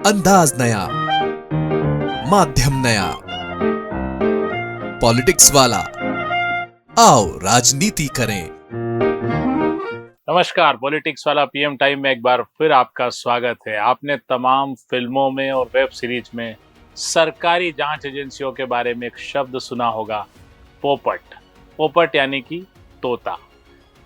अंदाज नया, माध्यम नया, पॉलिटिक्स वाला, आओ राजनीति करें। नमस्कार, पॉलिटिक्स वाला पीएम टाइम में एक बार फिर आपका स्वागत है। आपने तमाम फिल्मों में और वेब सीरीज में सरकारी जांच एजेंसियों के बारे में एक शब्द सुना होगा, पोपट। पोपट यानी कि तोता।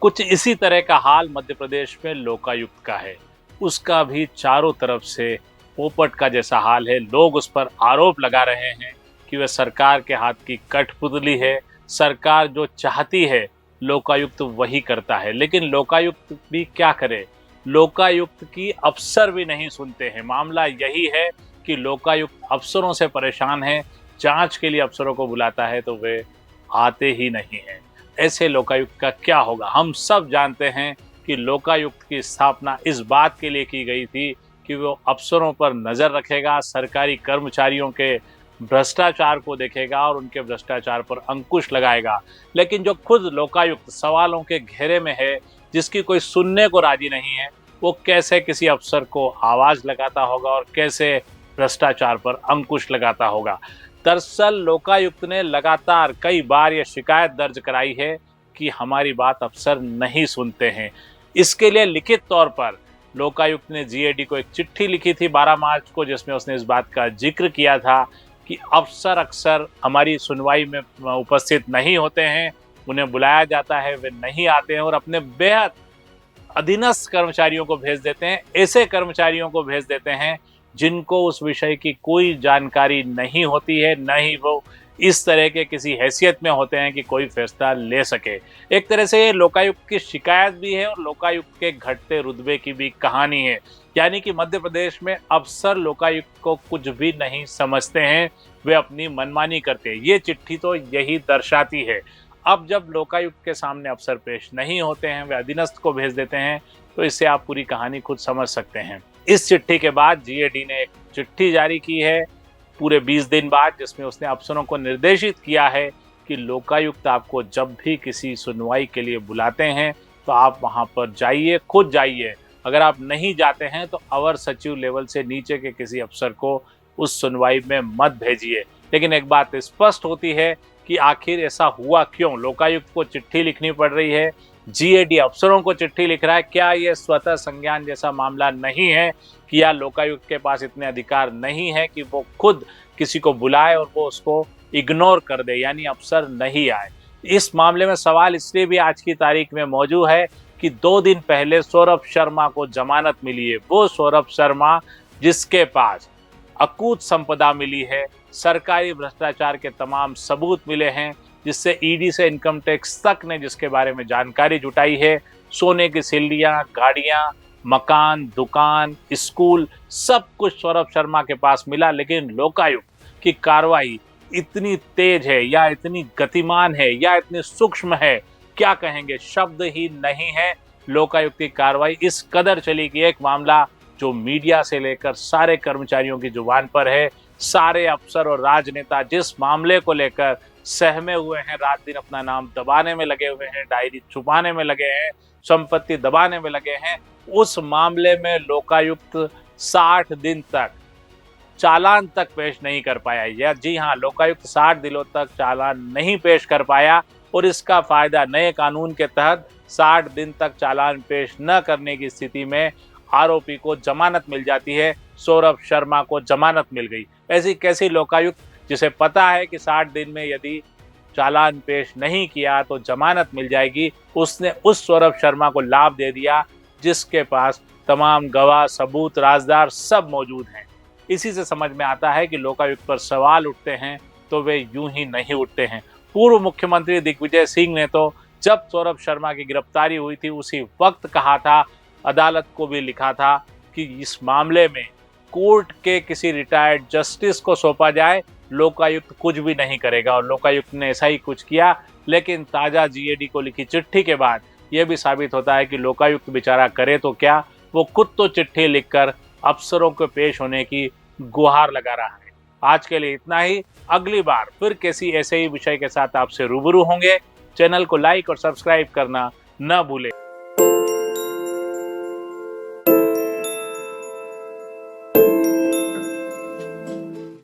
कुछ इसी तरह का हाल मध्य प्रदेश में लोकायुक्त का है। उसका भी चारों तरफ से पोपट का जैसा हाल है। लोग उस पर आरोप लगा रहे हैं कि वह सरकार के हाथ की कठपुतली है। सरकार जो चाहती है लोकायुक्त वही करता है, लेकिन लोकायुक्त भी क्या करे। लोकायुक्त की अफसर भी नहीं सुनते हैं। मामला यही है कि लोकायुक्त अफसरों से परेशान है। जांच के लिए अफसरों को बुलाता है तो वे आते ही नहीं हैं। ऐसे लोकायुक्त का क्या होगा। हम सब जानते हैं कि लोकायुक्त की स्थापना इस बात के लिए की गई थी कि वो अफसरों पर नजर रखेगा, सरकारी कर्मचारियों के भ्रष्टाचार को देखेगा और उनके भ्रष्टाचार पर अंकुश लगाएगा। लेकिन जो खुद लोकायुक्त सवालों के घेरे में है, जिसकी कोई सुनने को राजी नहीं है, वो कैसे किसी अफसर को आवाज लगाता होगा और कैसे भ्रष्टाचार पर अंकुश लगाता होगा। दरअसल लोकायुक्त ने लगातार कई बार यह शिकायत दर्ज कराई है कि हमारी बात अफसर नहीं सुनते हैं। इसके लिए लिखित तौर पर लोकायुक्त ने जीएडी को एक चिट्ठी लिखी थी 12 मार्च को, जिसमें उसने इस बात का जिक्र किया था कि अफसर अक्सर हमारी सुनवाई में उपस्थित नहीं होते हैं, उन्हें बुलाया जाता है, वे नहीं आते हैं और अपने बेहद अधीनस्थ कर्मचारियों को भेज देते हैं। ऐसे कर्मचारियों को भेज देते हैं जिनको उस विषय की कोई जानकारी नहीं होती है, न ही वो इस तरह के किसी हैसियत में होते हैं कि कोई फैसला ले सके। एक तरह से ये लोकायुक्त की शिकायत भी है और लोकायुक्त के घटते रुतबे की भी कहानी है। यानी कि मध्य प्रदेश में अफसर लोकायुक्त को कुछ भी नहीं समझते हैं, वे अपनी मनमानी करते हैं। ये चिट्ठी तो यही दर्शाती है। अब जब लोकायुक्त के सामने अफसर पेश नहीं होते हैं, वे अधीनस्थ को भेज देते हैं, तो इससे आप पूरी कहानी खुद समझ सकते हैं। इस चिट्ठी के बाद जीएडी ने एक चिट्ठी जारी की है पूरे 20 दिन बाद, जिसमें उसने अफसरों को निर्देशित किया है कि लोकायुक्त आपको जब भी किसी सुनवाई के लिए बुलाते हैं तो आप वहां पर जाइए, खुद जाइए। अगर आप नहीं जाते हैं तो अवर सचिव लेवल से नीचे के किसी अफसर को उस सुनवाई में मत भेजिए। लेकिन एक बात स्पष्ट होती है कि आखिर ऐसा हुआ क्यों। लोकायुक्त को चिट्ठी लिखनी पड़ रही है, जीएडी अफसरों को चिट्ठी लिख रहा है। क्या ये स्वतः संज्ञान जैसा मामला नहीं है कि या लोकायुक्त के पास इतने अधिकार नहीं है कि वो खुद किसी को बुलाए और वो उसको इग्नोर कर दे, यानी अफसर नहीं आए। इस मामले में सवाल इसलिए भी आज की तारीख में मौजूद है कि 2 दिन पहले सौरभ शर्मा को जमानत मिली है। वो सौरभ शर्मा जिसके पास अकूत संपदा मिली है, सरकारी भ्रष्टाचार के तमाम सबूत मिले हैं, जिससे ईडी से इनकम टैक्स तक ने जिसके बारे में जानकारी जुटाई है। सोने की सिल्लियां, गाड़ियां, मकान, दुकान, स्कूल, सब कुछ सौरभ शर्मा के पास मिला। लेकिन लोकायुक्त की कार्रवाई इतनी तेज है या इतनी गतिमान है या इतनी सूक्ष्म है, क्या कहेंगे, शब्द ही नहीं है। लोकायुक्त की कार्रवाई इस कदर चली कि एक मामला जो मीडिया से लेकर सारे कर्मचारियों की जुबान पर है, सारे अफसर और राजनेता जिस मामले को लेकर सहमे हुए हैं, रात दिन अपना नाम दबाने में लगे हुए हैं, डायरी छुपाने में लगे हैं, संपत्ति दबाने में लगे हैं, उस मामले में लोकायुक्त 60 दिन तक चालान तक पेश नहीं कर पाया। या जी हाँ, लोकायुक्त 60 दिनों तक चालान नहीं पेश कर पाया और इसका फायदा नए कानून के तहत 60 दिन तक चालान पेश न करने की स्थिति में आरोपी को जमानत मिल जाती है। सौरभ शर्मा को जमानत मिल गई। ऐसी कैसी लोकायुक्त, जिसे पता है कि 60 दिन में यदि चालान पेश नहीं किया तो जमानत मिल जाएगी, उसने उस सौरभ शर्मा को लाभ दे दिया जिसके पास तमाम गवाह, सबूत, राजदार सब मौजूद हैं। इसी से समझ में आता है कि लोकायुक्त पर सवाल उठते हैं तो वे यूं ही नहीं उठते हैं। पूर्व मुख्यमंत्री दिग्विजय सिंह ने तो जब सौरभ शर्मा की गिरफ्तारी हुई थी उसी वक्त कहा था, अदालत को भी लिखा था कि इस मामले में कोर्ट के किसी रिटायर्ड जस्टिस को सौंपा जाए, लोकायुक्त कुछ भी नहीं करेगा। और लोकायुक्त ने ऐसा ही कुछ किया। लेकिन ताजा जीएडी को लिखी चिट्ठी के बाद यह भी साबित होता है कि लोकायुक्त बेचारा करे तो क्या, वो खुद तो चिट्ठी लिखकर अफसरों को पेश होने की गुहार लगा रहा है। आज के लिए इतना ही। अगली बार फिर किसी ऐसे ही विषय के साथ आपसे रूबरू होंगे। चैनल को लाइक और सब्सक्राइब करना न भूलें।